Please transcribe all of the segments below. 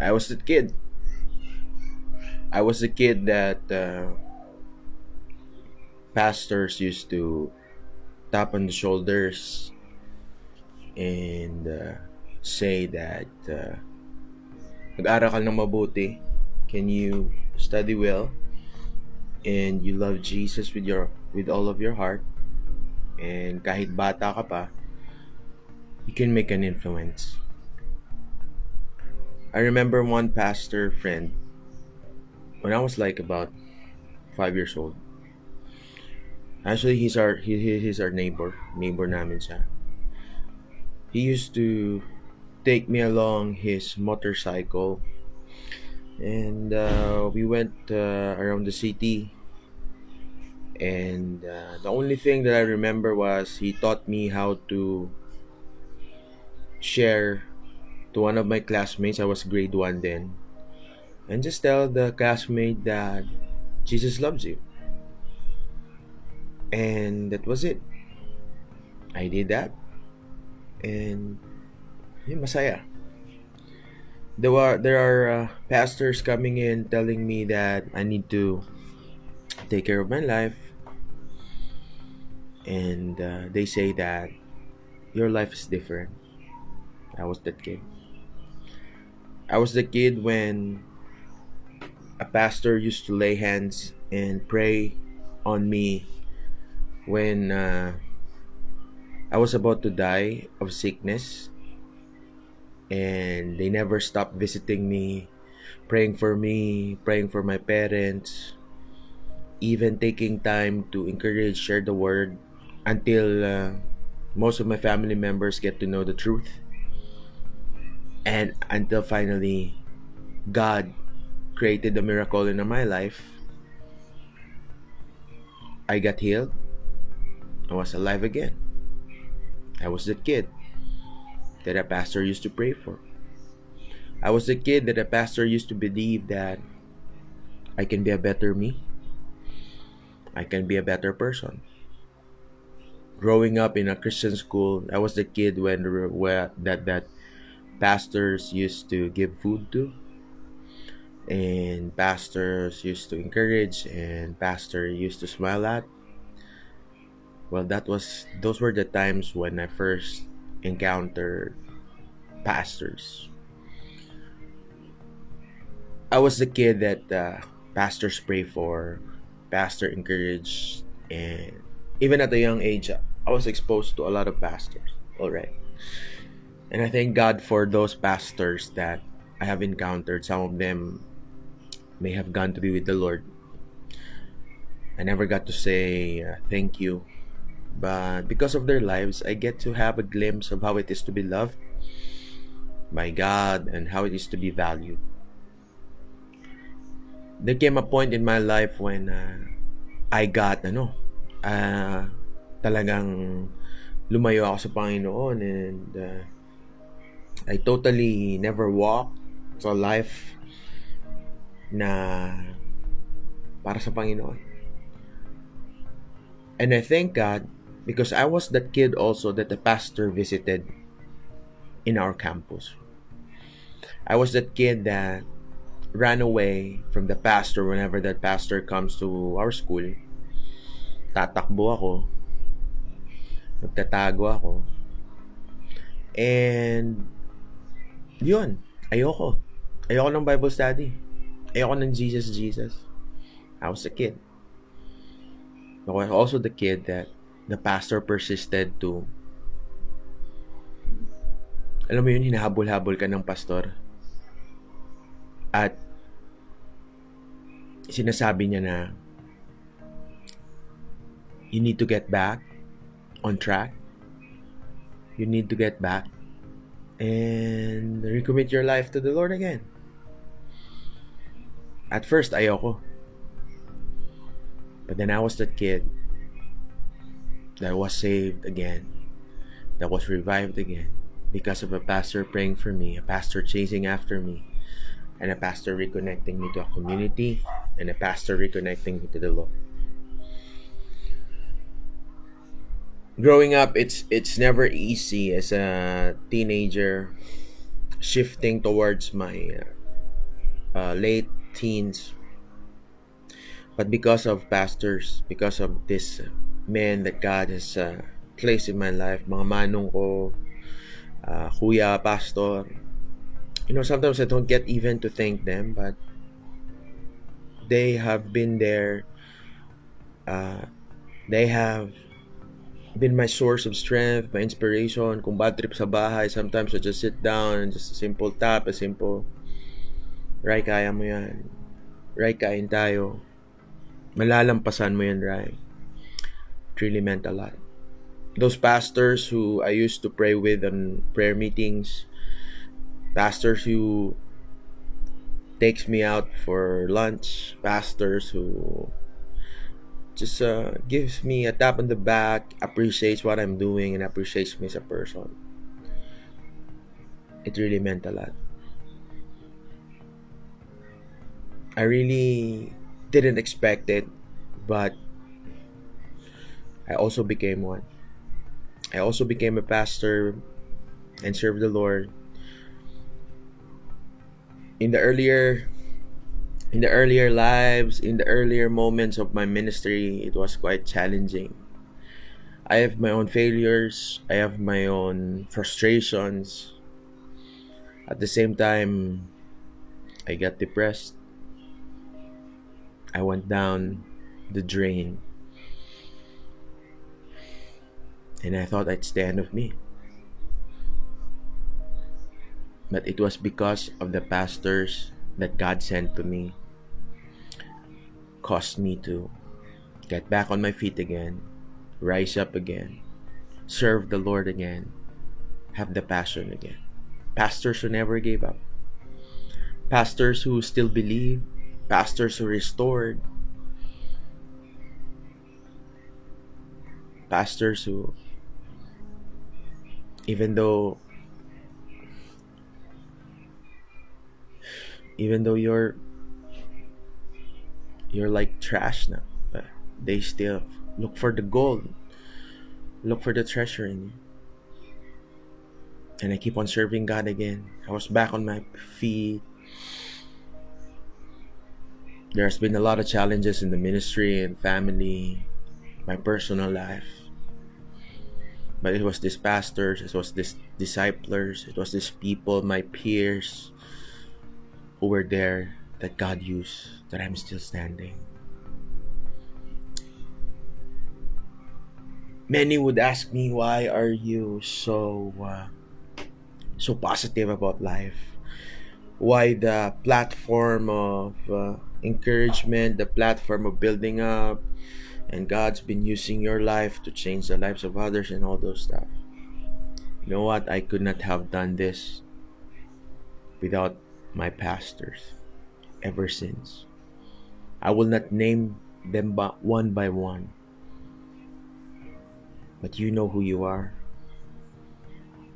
I was the kid. I was the kid that pastors used to tap on the shoulders and say that mag-aral ka ng mabuti, can you study well, and you love Jesus with all of your heart, and kahit bata ka pa, you can make an influence. I remember one pastor friend when I was like about 5 years old. Actually, he's our neighbor namin siya. He used to take me along his motorcycle, and we went around the city. And the only thing that I remember was he taught me how to share to one of my classmates. I was grade 1 then. And just tell the classmate that Jesus loves you. And that was it. I did that. And masaya. There are pastors coming in telling me that I need to take care of my life. And they say that your life is different. I was that kid. I was the kid when a pastor used to lay hands and pray on me when I was about to die of sickness, and they never stopped visiting me, praying for me, praying for my parents, even taking time to encourage, share the word until most of my family members get to know the truth, and until finally God created a miracle in my life. I got healed. I was alive again. I was the kid that a pastor used to pray for. I was the kid that a pastor used to believe that I can be a better me. I can be a better person. Growing up in a Christian school, I was the kid that pastors used to give food to, and pastors used to encourage, and pastor used to smile at. Well, those were the times when I first encountered pastors. I was the kid that pastors pray for, pastor encouraged, and even at a young age, I was exposed to a lot of pastors already. And I thank God for those pastors that I have encountered. Some of them may have gone to be with the Lord. I never got to say thank you, but because of their lives, I get to have a glimpse of how it is to be loved by God and how it is to be valued. There came a point in my life when I got talagang lumayo ako sa Panginoon, and I totally never walked sa life na para sa Panginoon. And I thank God because I was that kid also that the pastor visited in our campus. I was that kid that ran away from the pastor whenever that pastor comes to our school. Tatakbo ako. Magtatago ako. And yun, ayoko. Ayoko ng Bible study. Ayoko ng Jesus. I was a kid. I was also the kid that the pastor persisted to, alam mo yun, hinahabol-habol ka ng pastor. At sinasabi niya na you need to get back on track. You need to get back and recommit your life to the Lord again. At first, ayoko. But then I was that kid that was saved again, that was revived again because of a pastor praying for me, a pastor chasing after me, and a pastor reconnecting me to a community, and a pastor reconnecting me to the Lord. Growing up, it's never easy as a teenager, shifting towards my late teens. But because of pastors, because of this men that God has placed in my life, mga manong ko, kuya, pastor, sometimes I don't get even to thank them, but they have been there. Uh, they have been my source of strength, my inspiration. Kung bad trip sa bahay, sometimes I just sit down and just a simple tap, a simple, Ray, kaya mo yan. Ray, kain tayo. Malalampasan mo yan, Ray. It really meant a lot. Those pastors who I used to pray with on prayer meetings, pastors who takes me out for lunch, pastors who just gives me a tap on the back, appreciates what I'm doing, and appreciates me as a person. It really meant a lot. I really didn't expect it, but I also became one. I also became a pastor and served the Lord. In the earlier lives, in the earlier moments of my ministry, it was quite challenging. I have my own failures, I have my own frustrations. At the same time, I got depressed. I went down the drain. And I thought it's the end of me. But it was because of the pastors that God sent to me, caused me to get back on my feet again, rise up again, serve the Lord again, have the passion again. Pastors who never gave up. Pastors who still believe. Pastors who restored. Pastors who, even though you're like trash now, but they still look for the gold, look for the treasure in you. And I keep on serving God again. I was back on my feet. There's been a lot of challenges in the ministry and family, my personal life. But it was these pastors, it was these disciplers, it was these people, my peers, who were there that God used, that I'm still standing. Many would ask me, why are you so positive about life? Why the platform of encouragement, the platform of building up, and God's been using your life to change the lives of others and all those stuff. You know what? I could not have done this without my pastors ever since. I will not name them one by one, but you know who you are.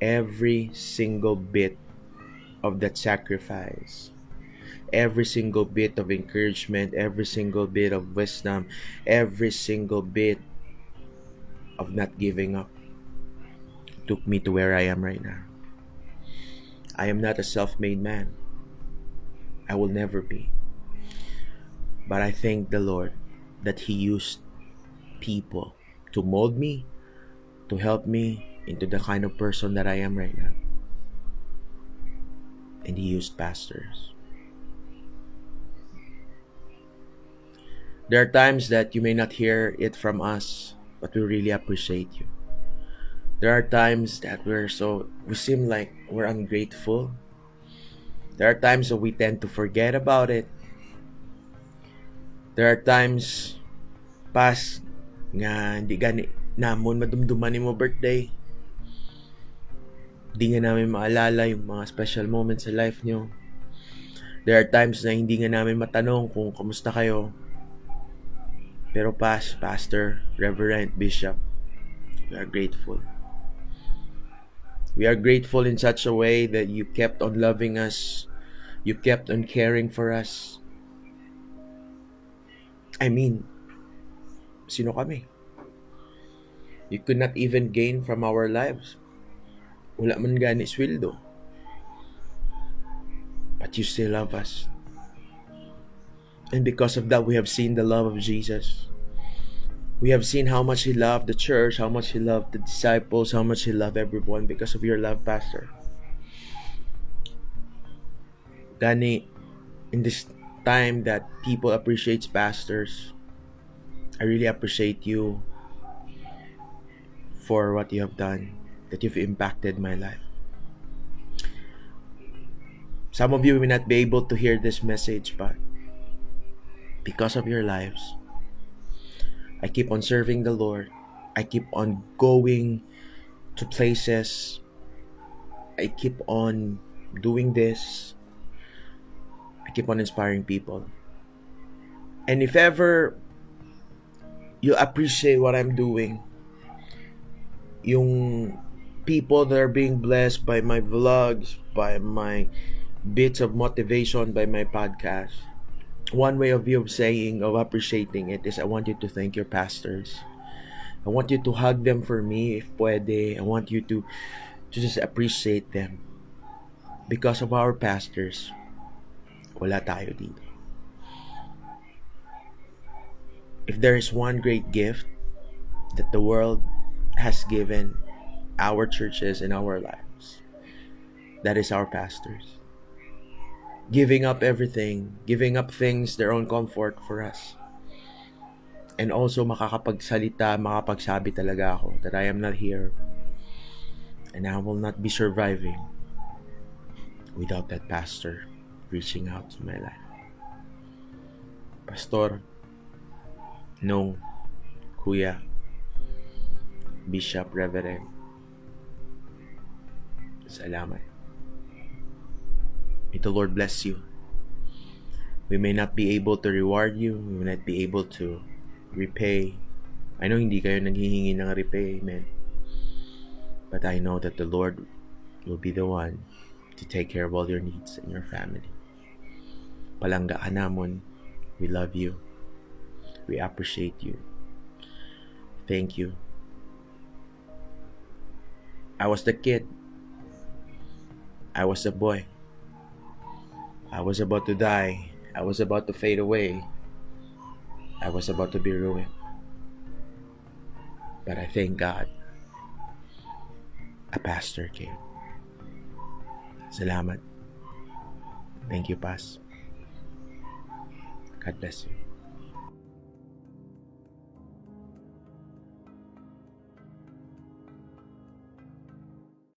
Every single bit of that sacrifice, every single bit of encouragement, every single bit of wisdom, every single bit of not giving up took me to where I am right now. I am not a self-made man. I will never be. But I thank the Lord that He used people to mold me, to help me into the kind of person that I am right now. And He used pastors. There are times that you may not hear it from us, but we really appreciate you. There are times that we seem like we're ungrateful. There are times that we tend to forget about it. There are times pas nga hindi gani namon madumduman mo birthday. Hindi nga namin maalala yung mga special moments sa life nyo. There are times na hindi nga namin matanong kung kamusta kayo. Pero pastor, reverend, bishop, we are grateful. We are grateful in such a way that you kept on loving us. You kept on caring for us. I mean, sino kami? You could not even gain from our lives. Wala man gani sweldo. But you still love us. And because of that, we have seen the love of Jesus. We have seen how much He loved the church, how much He loved the disciples, how much He loved everyone because of your love, Pastor. Gani, in this time that people appreciate pastors, I really appreciate you for what you have done, that you've impacted my life. Some of you may not be able to hear this message, but because of your lives, I keep on serving the Lord. I keep on going to places. I keep on doing this. I keep on inspiring people. And if ever you appreciate what I'm doing, yung people that are being blessed by my vlogs, by my bits of motivation, by my podcast, one way of you of saying, of appreciating it is I want you to thank your pastors. I want you to hug them for me if pwede. I want you to just appreciate them. Because of our pastors, wala tayo dito. If there is one great gift that the world has given our churches and our lives, that is our pastors. Giving up everything, giving up things, their own comfort for us. And also makakapagsalita, makapagsabi talaga ako that I am not here and I will not be surviving without that pastor reaching out to my life. Pastor, Nung, Kuya, Bishop, Reverend, salamat. May the Lord bless you. We may not be able to reward you. We may not be able to repay. I know hindi kayo naghihingi ng repayment. But I know that the Lord will be the one to take care of all your needs and your family. Palangga ka namon. We love you. We appreciate you. Thank you. I was the kid. I was a boy. I was about to die. I was about to fade away. I was about to be ruined. But I thank God. A pastor came. Salamat. Thank you, Pas. God bless you.